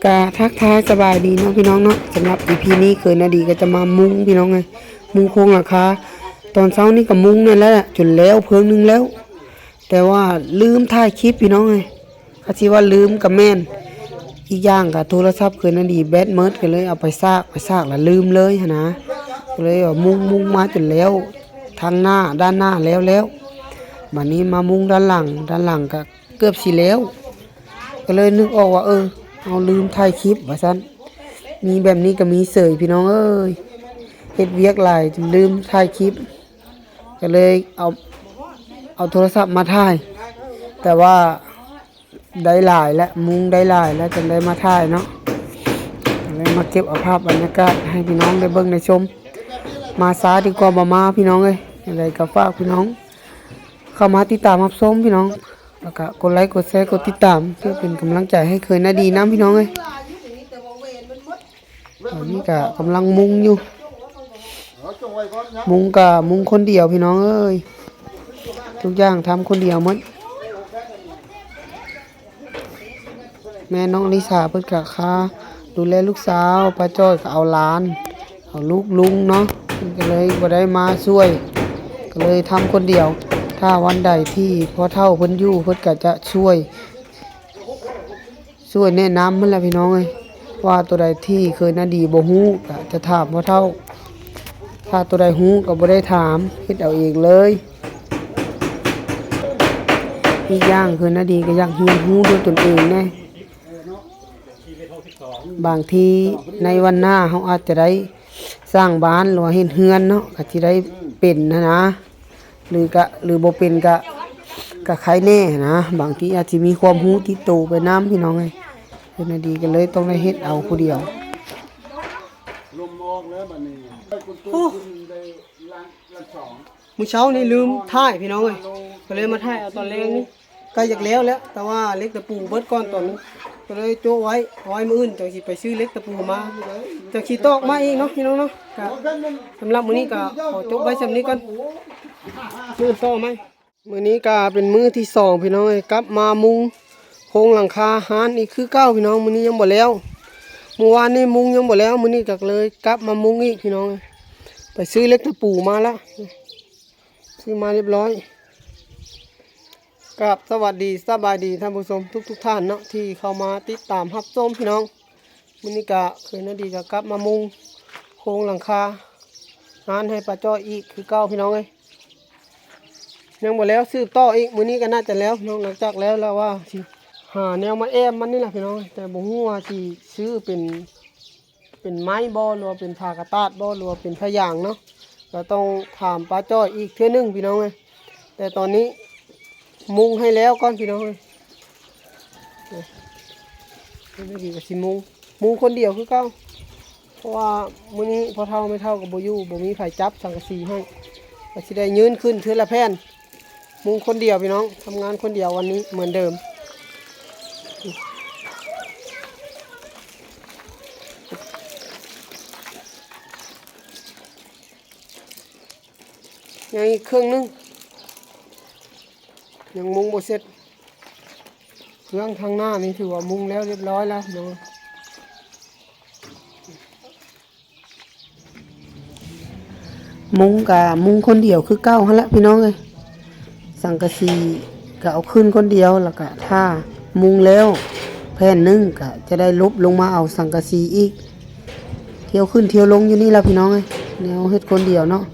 กะทักทายสบายดีเนาะพี่น้องเนาะสำหรับ EP นี้เคยนาดีก็จะมามุ้งพี่น้องไงมุ้งโครงหลังคาตอนเช้านี่ก็มุ้งเนี่ยแล้วจนแล้วเพิ่งนึงแล้วแต่ว่าลืมถ่ายคลิปพี่น้องไงเขาชี้ว่าลืมกับแม่นอีกอย่างกับโทรศัพท์เคยนาดีแบตเมิดก็เลยเอาไปซากแล้วลืมเลยนะก็เลยว่ามุ้งมาจนแล้วทางหน้าด้านหน้าแล้วบัดนี้มามุ้งด้านหลังก็เกือบสิแล้วก็เลยนึกออกว่าเอาลืมถ่ายคลิปว่าซั่นมีแบบนี้ก็มีเสยพี่น้องเอ้ยเฮ็ดเวียกหลายจนลืมถ่ายคลิปก็เลยเอาโทรศัพท์มาถ่ายแต่ว่าได้หลายและมุงได้หลายแล้วจนได้มาถ่ายเนาะเลยมาเก็บเอาภาพบรรยากาศให้พี่น้องได้เบิ่งได้ชมมาซาดีกว่าบ่มาพี่น้องเอ้ยอะไรก็ฝากพี่น้องเข้ามาติดตามรับชมพี่น้องแล้วก็กดไลค์กดแชร์กดติดตามเพื่อเป็นกำลังใจให้เคยนาดีน้ำพี่น้องเอ้ยตอนนี้ก็กำลังมุงอยู่มุงคนเดียวพี่น้องเอ้ยทุกอย่างทำคนเดียวหมดแม่น้องลิสาเพิ่นก็ค่าดูแลลูกสาวป้าจ้อยก็เอาหลานเอาลูกลุงเนาะก็เลยบ่ได้มาช่วยก็เลยทำคนเดียวถ้าวันใดที่พ่อเฒ่าเพิ่นอยู่เพิ่นก็จะช่วยแนะนำมันแหละพี่น้องเอ้ยว่าตัวใดที่เคยนาดีบ่ฮู้ก็จะถามพ่อเฒ่าถ้าตัวใดฮู้ก็บ่ได้ถามเฮ็ดเอาเองเลยอีกอย่างคือนาดีก็อยากเรียนรู้ด้วยตนเองแน่บางทีในวันหน้าเฮาอาจจะได้สร้างบ้านหรือว่าเฮ็ดเรือนเนาะก็สิได้เป็นนะหรือบ่เป็นก็ใครแน่นะบางทีอาจสิมีความรู้ติดตัวไปนำพี่น้องเอ้ยคือนาดีก็เลยต้องได้เฮ็ดเอาผู้เดียวโอ้มื้อเช้านี่ลืมถ่ายพี่น้องเอ้ยก็เลยมาถ่ายเอาตอนแรงนี่ใกล้จะแล้วแต่ว่าเล็กตะปูเบิดก่อนตอนนี้ก็เลยโจ้ไว้มื้ออื่นจังสิไปซื้อเล็กตะปูมาจังสิตอกมาอีกเนาะพี่น้องเนาะก็สำหรับมื้อนี้ก็ขอจบไว้ส่ำนี้ก่อนมื้อต่อมั้ยมื้อนี้ก็เป็นมื้อที่2พี่น้องเอ้ยกลับมามุงโครงหลังคาหานอีกคือเก่าพี่น้องมื้อนี้ยังบ่แล้วเมื่อวานนี้มุงยังบ่แล้วมื้อนี้ก็เลยกลับมามุงอีกพี่น้องไปซื้อเล็กตะปูมาแล้วซื้อมาเรียบร้อยกับสวัสดีสบายดีท่านผู้ชมทุกท่านเนาะที่เข้ามาติดตามรับชมพี่น้องมื้อนี้ก็เคยนาดีก็กลับมามุงโครงหลังคางานให้ป้าจ้อยอีกคือเก่าพี่น้องเอ้ยยังบ่แล้วซื้อต่ออีกมื้อนี้ก็น่าจะแล้วพี่น้องหลังจากแล้วว่าสิหาแนวมาแอมมันนี่แหละพี่น้องแต่บ่ฮู้ว่าสิซื้อเป็นไม้บ่หรือว่าเป็นผ้ากระตาดบ่หรือว่าเป็นผ้ายางเนาะก็ต้องถามป้าจ้อยอีกเทื่อนึงพี่น้องเอ้ยแต่ตอนนี้มุงให้แล้วก่อนพี่น้องเลยไม่ดีกับสิมุงคนเดียวคือเก่าเพราะว่ามื้อนี้พอเท่าไม่เท่ากับโบยูโบมีไผจับสังกะสีให้ก็สิได้ยืนขึ้นเทื่อละแผ่นมุงคนเดียวพี่น้องทำงานคนเดียววันนี้เหมือนเดิมยังอีกเครื่องนึงยังมุงบ่เสร็จเครื่องทางหน้านี่ถือว่ามุงแล้วเรียบร้อยแล้วเนาะมุงคนเดียวคือเก้าหั่นละพี่น้องเอ้ยสังกะสีก็เอาขึ้นคนเดียวแล้วก็ถ้ามุงแล้วแผ่นนึงก็จะได้ลบลงมาเอาสังกะสีอีกเที่ยวขึ้นเที่ยวลงอยู่นี่ล่ะพี่น้องเอ้ยแนวเฮ็ดคนเดียวเนาะ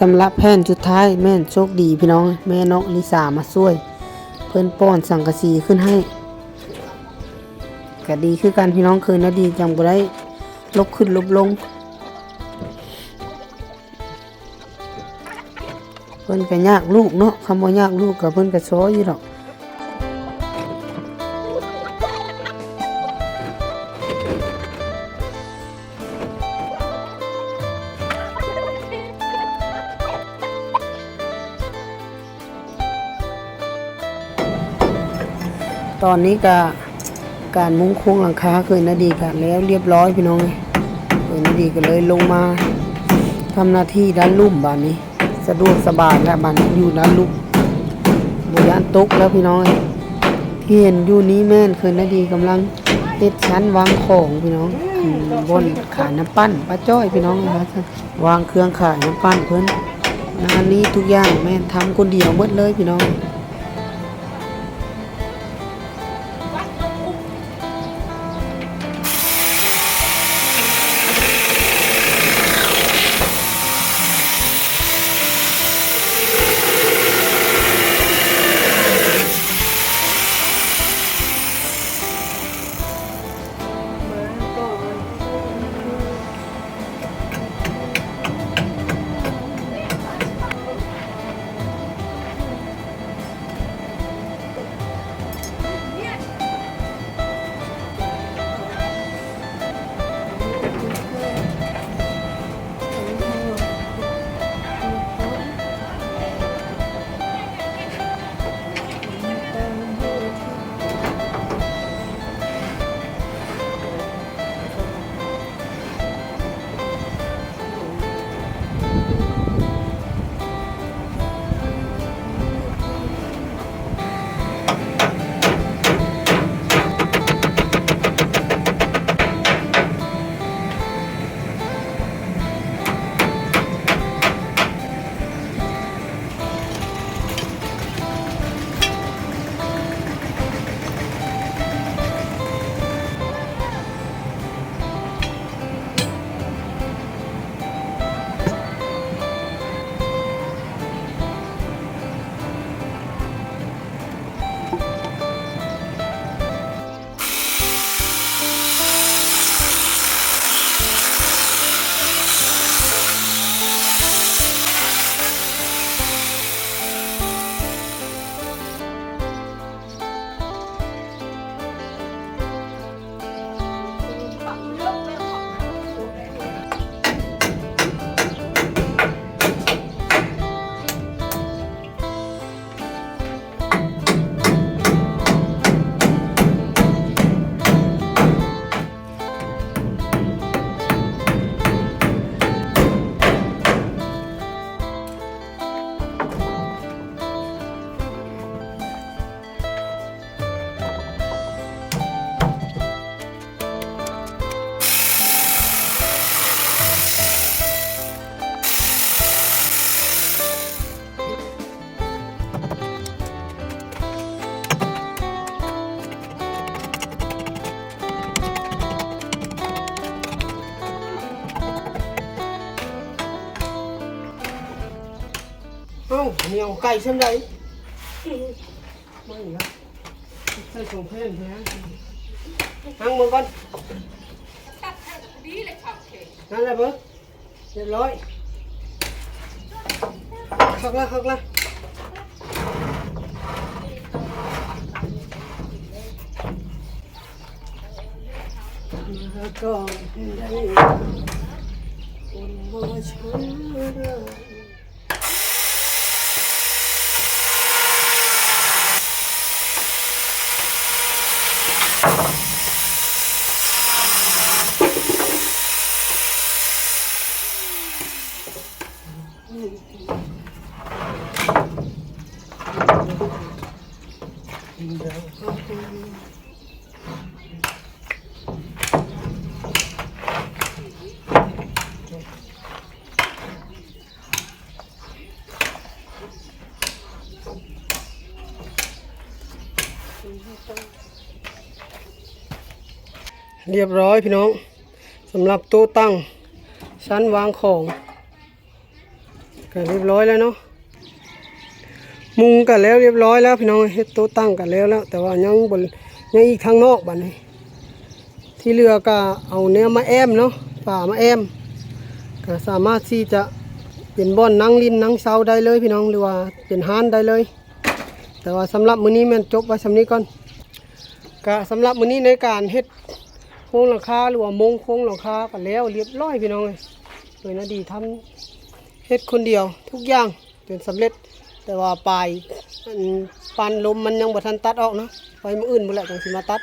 สำหรับแผ่นสุดท้ายแม่นโชคดีพี่น้องแม่น้องอลิสามาช่วยเพิ่นป้อนสังกะสีขึ้นให้ก็ดีคือกันพี่น้องเคยนะดีจังบ่ได้ลบขึ้นลบลงเพิ่นก็ยากลูกเนาะคำว่ายากลูกก็เพิ่นก็ซ้ออยู่ดอกตอนนี้ก็การมุ้งโค้งหลังคาเคยนาดีกันแล้วเรียบร้อยพี่น้องเคยนาดีก็เลยลงมาทำหน้าที่ด้านลุ่มบ้านนี้สะดวกสบายและบ้านนี้อยู่ด้านลุ่มบุญานตกแล้วพี่น้องที่เห็นอยู่นี้แม่นเคยนาดีกำลังเฮ็ดชั้นวางของพี่น้องบนขายน้ำปั้นป้าจ้อยพี่น้องนะครับวางเครื่องขายน้ำปั้นเพิ่นงานนี้ทุกอย่างแม่นทำคนเดียวหมดเลยพี่น้องเหนียวไก่เช่นไรไม่ครับใส่ส่งเพื่อนนะนั่งมือก่อนนั่นแหละเบิ้งเรียบร้อยขักละขักละแล้วก็ได้คนบ่ช่วยเรียบร้อยพี่น้องสำหรับโต๊ะตั้งชั้นวางของก ก็เรียบร้อยแล้วเนาะมุงกันแล้วเรียบร้อยแล้วพี่น้องเฮ็ดโต๊ะตั้งกันแล้วแต่ว่ายังอีกทางนอกบัดนี้ที่เรือก็เอาเนื้อมาแอมเนาะป่ามาแอมก็สามารถที่จะเป็นบ่อนนั่งลิ้นนั่งเซาได้เลยพี่น้องหรือว่าเป็นห้านได้เลยแต่ว่าสำหรับมื้อนี้แม่นจบไว้สำนี้ก่อนก็สำหรับมื้อนี้ในการเฮ็ดโครงหลังคาหรือว่ามงโครงหลังคากันแล้วเรียบร้อยพี่น้องเลยโดยนาดีทำเฮ็ดคนเดียวทุกอย่างจนสำเร็จแต่ว่าปลายปานลมมันยังบ่ทันตัดออกนะไฟมื้ออื่นบ่แหละจังสิมาตัด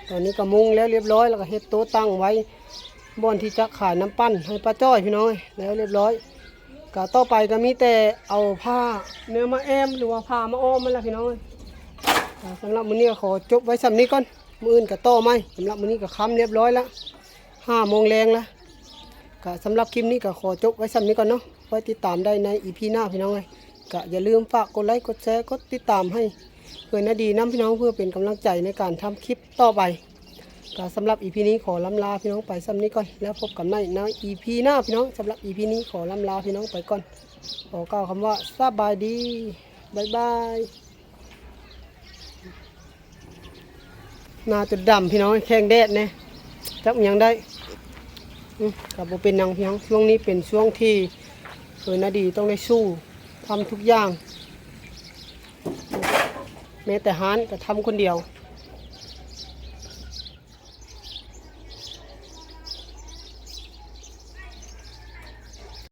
ตอนนี้ก็มุงแล้วเรียบร้อยแล้วก็เฮ็ดโต๊ะตั้งไว้บ่อนที่จะขายน้ำปั้นให้ป้าจ้อยพี่น้องแล้วเรียบร้อยก็ต่อไปก็มีแต่เอาผ้าเนื้อมาแอมหรือว่าผ้ามาอ้อมมันละพี่น้องสำหรับมื้อนี้ขอจบไว้สำนี้ก่อนมื้ออื่นก็ต่อไหมสำหรับมื้อนี้ก็ค่ำเรียบร้อยแล้ว5 โมงแรงแล้วก็สำหรับคลิปนี้ก็ขอจบไว้สำนี้ก่อนเนาะไว้ติดตามได้ใน EP หน้าพี่น้องก็อย่าลืมฝากกดไลค์กดแชร์กดติดตามให้เพื่อนดีน้ำพี่น้องเพื่อเป็นกำลังใจในการทำคลิปต่อไปก็สำหรับ EP นี้ขอล้ำลาพี่น้องไปสำนี้ก่อนแล้วพบกันใหม่ใน EP หน้าพี่น้องสำหรับ EP นี้ขอล้ำลาพี่น้องไปก่อนขอกล่าวคำว่าสบายดีบ๊ายบายหน้าจุดดำพี่น้องแข้งแดดเนี่ยจับยังได้กับโบเป็นนางพี่น้องช่วงนี้เป็นช่วงที่เพื่อนดีต้องได้สู้ทำทุกอย่างแม้แต่ฮานก็ทำคนเดียว